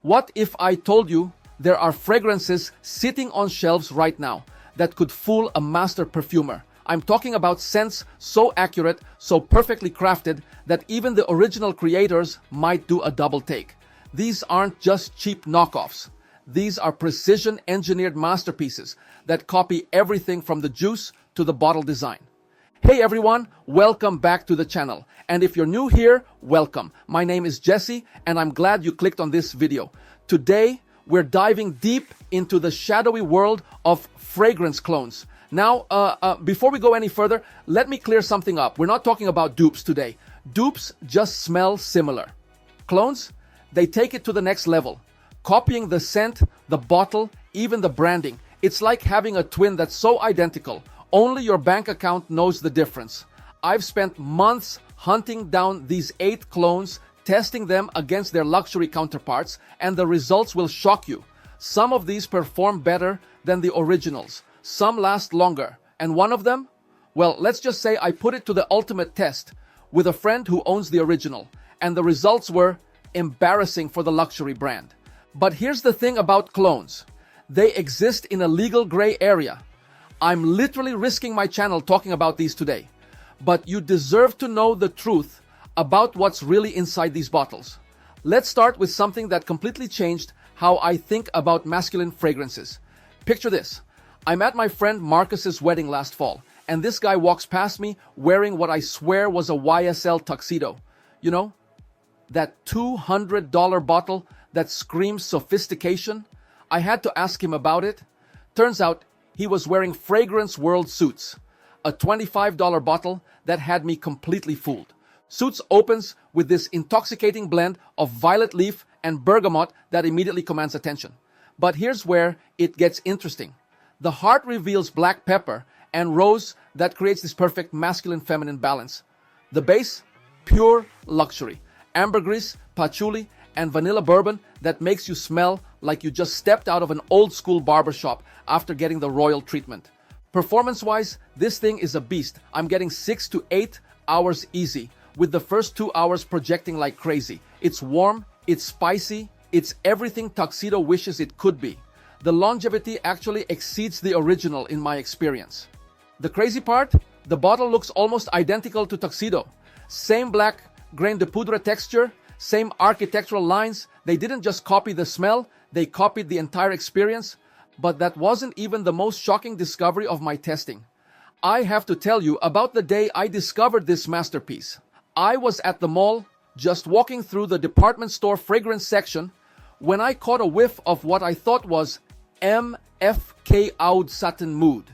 What if I told you there are fragrances sitting on shelves right now that could fool a master perfumer? I'm talking about scents so accurate, so perfectly crafted that even the original creators might do a double take. These aren't just cheap knockoffs. These are precision-engineered masterpieces that copy everything from the juice to the bottle design. Hey everyone, welcome back to the channel. And if you're new here, welcome. My name is Jesse and I'm glad you clicked on this video. Today, we're diving deep into the shadowy world of fragrance clones. Now, before we go any further, let me clear something up. We're not talking about dupes today. Dupes just smell similar. Clones, they take it to the next level. Copying the scent, the bottle, even the branding. It's like having a twin that's so identical. Only your bank account knows the difference. I've spent months hunting down these 8 clones, testing them against their luxury counterparts, and the results will shock you. Some of these perform better than the originals. Some last longer. And one of them? Well, let's just say I put it to the ultimate test with a friend who owns the original, and the results were embarrassing for the luxury brand. But here's the thing about clones. They exist in a legal gray area. I'm literally risking my channel talking about these today. But you deserve to know the truth about what's really inside these bottles. Let's start with something that completely changed how I think about masculine fragrances. Picture this. I'm at my friend Marcus's wedding last fall, and this guy walks past me wearing what I swear was a YSL tuxedo. You know, that $200 bottle that screams sophistication. I had to ask him about it. Turns out he was wearing Fragrance World Suits, a $25 bottle that had me completely fooled. Suits opens with this intoxicating blend of violet leaf and bergamot that immediately commands attention. But here's where it gets interesting. The heart reveals black pepper and rose that creates this perfect masculine-feminine balance. The base, pure luxury. Ambergris, patchouli, and vanilla bourbon that makes you smell like you just stepped out of an old-school barbershop after getting the royal treatment. Performance-wise, this thing is a beast. I'm getting 6 to 8 hours easy, with the first 2 hours projecting like crazy. It's warm, it's spicy, it's everything tuxedo wishes it could be. The longevity actually exceeds the original in my experience. The crazy part? The bottle looks almost identical to tuxedo. Same black grain de poudre texture, same architectural lines. They didn't just copy the smell, they copied the entire experience. But that wasn't even the most shocking discovery of my testing. I have to tell you about the day I discovered this masterpiece. I was at the mall, just walking through the department store fragrance section, when I caught a whiff of what I thought was MFK Oud Satin Mood.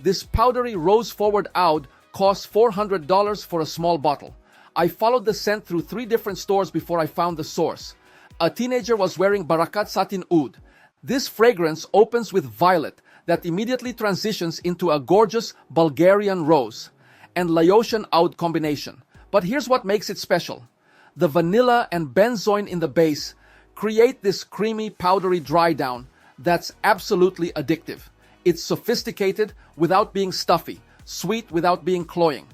This powdery rose-forward oud cost $400 for a small bottle. I followed the scent through 3 different stores before I found the source. A teenager was wearing Barakkat Satin Oud. This fragrance opens with violet that immediately transitions into a gorgeous Bulgarian rose and Laotian oud combination. But here's what makes it special. The vanilla and benzoin in the base create this creamy, powdery dry down that's absolutely addictive. It's sophisticated without being stuffy, sweet without being cloying.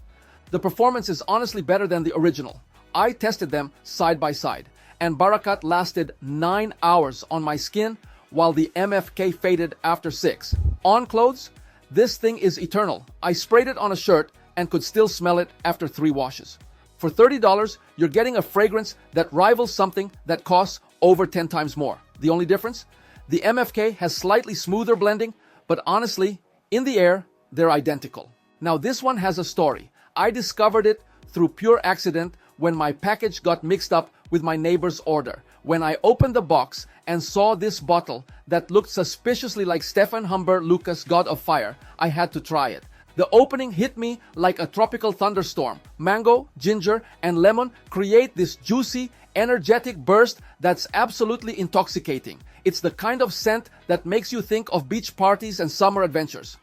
The performance is honestly better than the original. I tested them side by side, and Barakkat lasted 9 hours on my skin while the MFK faded after 6. On clothes, this thing is eternal. I sprayed it on a shirt and could still smell it after 3 washes. For $30, you're getting a fragrance that rivals something that costs over 10 times more. The only difference? The MFK has slightly smoother blending, but honestly, in the air, they're identical. Now this one has a story. I discovered it through pure accident when my package got mixed up with my neighbor's order. When I opened the box and saw this bottle that looked suspiciously like Stefan Humber Lucas God of Fire, I had to try it. The opening hit me like a tropical thunderstorm. Mango, ginger, and lemon create this juicy, energetic burst that's absolutely intoxicating. It's the kind of scent that makes you think of beach parties and summer adventures.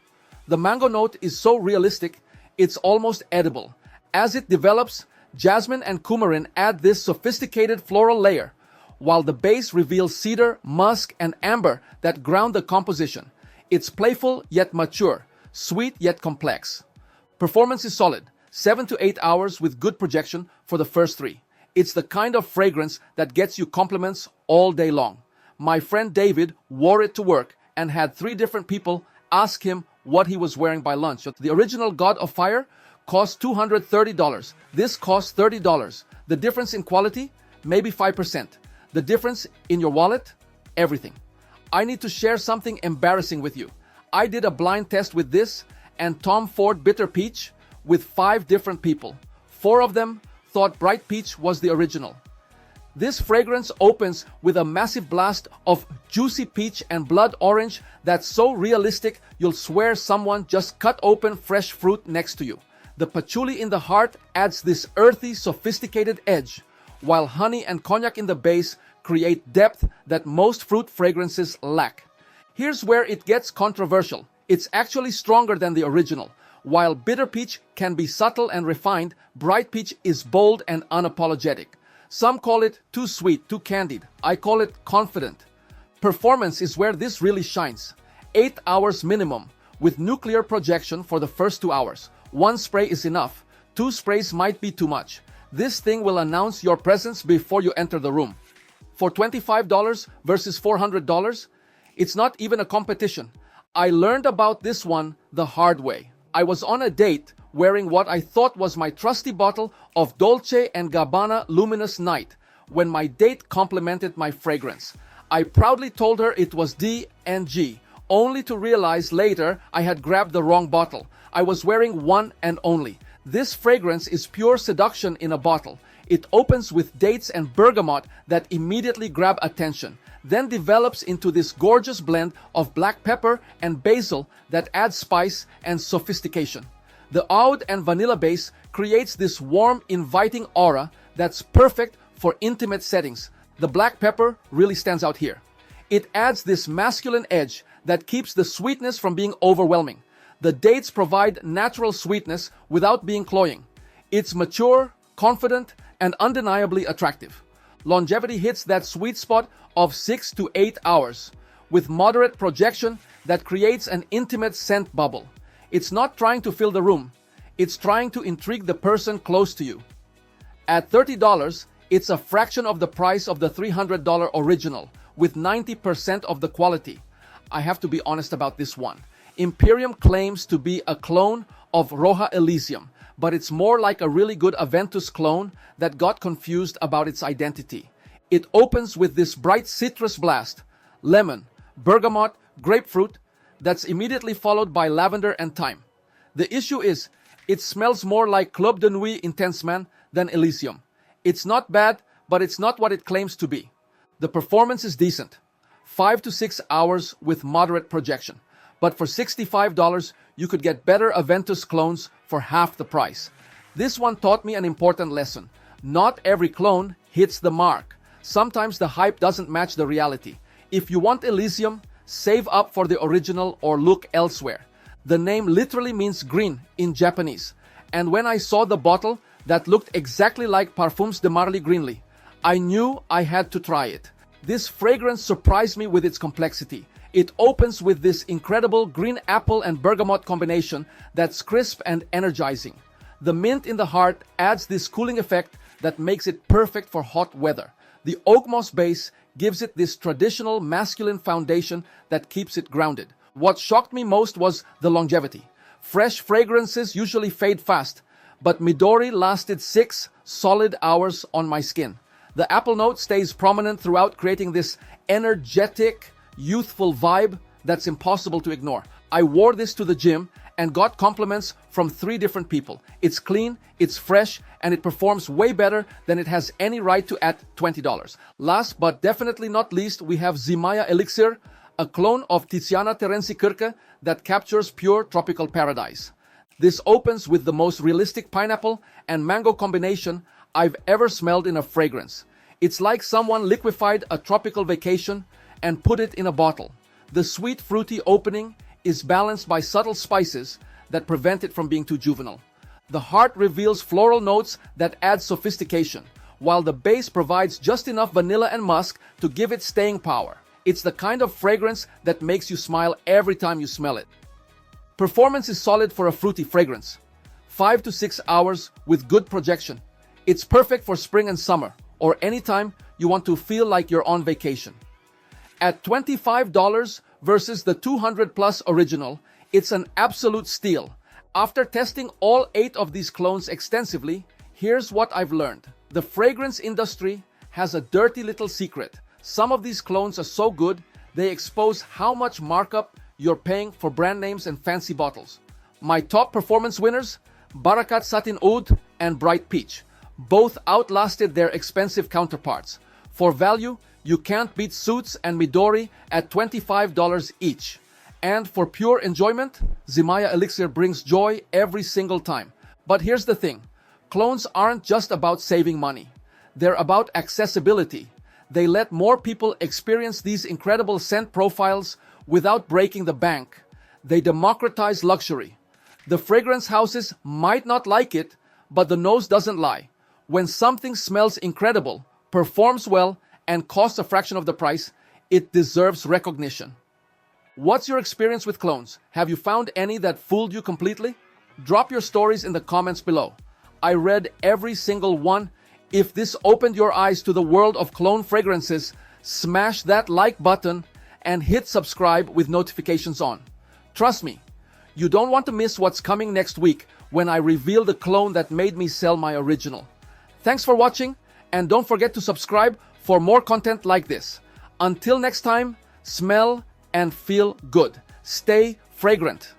The mango note is so realistic, it's almost edible. As it develops, jasmine and coumarin add this sophisticated floral layer, while the base reveals cedar, musk, and amber that ground the composition. It's playful yet mature, sweet yet complex. Performance is solid, 7 to 8 hours with good projection for the first 3. It's the kind of fragrance that gets you compliments all day long. My friend David wore it to work and had 3 different people ask him what he was wearing by lunch. The original God of Fire cost $230. This costs $30. The difference in quality? Maybe 5%. The difference in your wallet? Everything. I need to share something embarrassing with you. I did a blind test with this and Tom Ford Bitter Peach with 5 different people. 4 of them thought Bright Peach was the original. This fragrance opens with a massive blast of juicy peach and blood orange that's so realistic you'll swear someone just cut open fresh fruit next to you. The patchouli in the heart adds this earthy, sophisticated edge, while honey and cognac in the base create depth that most fruit fragrances lack. Here's where it gets controversial. It's actually stronger than the original. While Bitter Peach can be subtle and refined, Bright Peach is bold and unapologetic. Some call it too sweet, too candied. I call it confident. Performance is where this really shines. 8 hours minimum, with nuclear projection for the first 2 hours. 1 spray is enough. 2 sprays might be too much. This thing will announce your presence before you enter the room. For $25 versus $400, it's not even a competition. I learned about this one the hard way. I was on a date wearing what I thought was my trusty bottle of Dolce & Gabbana Luminous Night when my date complimented my fragrance. I proudly told her it was D&G, only to realize later I had grabbed the wrong bottle. I was wearing one and only. This fragrance is pure seduction in a bottle. It opens with dates and bergamot that immediately grab attention, then develops into this gorgeous blend of black pepper and basil that adds spice and sophistication. The oud and vanilla base creates this warm, inviting aura that's perfect for intimate settings. The black pepper really stands out here. It adds this masculine edge that keeps the sweetness from being overwhelming. The dates provide natural sweetness without being cloying. It's mature, confident, and undeniably attractive. Longevity hits that sweet spot of 6 to 8 hours, with moderate projection that creates an intimate scent bubble. It's not trying to fill the room, it's trying to intrigue the person close to you. At $30, it's a fraction of the price of the $300 original, with 90% of the quality. I have to be honest about this one. Imperium claims to be a clone of Roja Elysium, but it's more like a really good Aventus clone that got confused about its identity. It opens with this bright citrus blast, lemon, bergamot, grapefruit, that's immediately followed by lavender and thyme. The issue is, it smells more like Club de Nuit Intensement than Elysium. It's not bad, but it's not what it claims to be. The performance is decent. 5 to 6 hours with moderate projection. But for $65, you could get better Aventus clones for half the price. This one taught me an important lesson. Not every clone hits the mark. Sometimes the hype doesn't match the reality. If you want Elysium, save up for the original or look elsewhere. The name literally means green in Japanese. And when I saw the bottle that looked exactly like Parfums de Marly Greenly, I knew I had to try it. This fragrance surprised me with its complexity. It opens with this incredible green apple and bergamot combination that's crisp and energizing. The mint in the heart adds this cooling effect that makes it perfect for hot weather. The oak moss base gives it this traditional masculine foundation that keeps it grounded. What shocked me most was the longevity. Fresh fragrances usually fade fast, but Midori lasted 6 solid hours on my skin. The apple note stays prominent throughout, creating this energetic, youthful vibe that's impossible to ignore. I wore this to the gym and got compliments from 3 different people. It's clean, it's fresh, and it performs way better than it has any right to at $20. Last but definitely not least, we have Zimaya Elixir, a clone of Tiziana Terenzi Kirke that captures pure tropical paradise. This opens with the most realistic pineapple and mango combination I've ever smelled in a fragrance. It's like someone liquefied a tropical vacation and put it in a bottle. The sweet, fruity opening is balanced by subtle spices that prevent it from being too juvenile. The heart reveals floral notes that add sophistication, while the base provides just enough vanilla and musk to give it staying power. It's the kind of fragrance that makes you smile every time you smell it. Performance is solid for a fruity fragrance. 5 to 6 hours with good projection. It's perfect for spring and summer, or anytime you want to feel like you're on vacation. At $25 versus the 200 plus original, it's an absolute steal. After testing all 8 of these clones extensively, here's what I've learned. The fragrance industry has a dirty little secret. Some of these clones are so good, they expose how much markup you're paying for brand names and fancy bottles. My top performance winners, Barakkat Satin Oud and Bright Peach, both outlasted their expensive counterparts. For value, you can't beat Suits and Midori at $25 each. And for pure enjoyment, Zimaya Elixir brings joy every single time. But here's the thing, clones aren't just about saving money. They're about accessibility. They let more people experience these incredible scent profiles without breaking the bank. They democratize luxury. The fragrance houses might not like it, but the nose doesn't lie. When something smells incredible, performs well, and costs a fraction of the price, it deserves recognition. What's your experience with clones? Have you found any that fooled you completely? Drop your stories in the comments below. I read every single one. If this opened your eyes to the world of clone fragrances, smash that like button and hit subscribe with notifications on. Trust me, you don't want to miss what's coming next week when I reveal the clone that made me sell my original. Thanks for watching, and don't forget to subscribe for more content like this. Until next time, smell and feel good. Stay fragrant.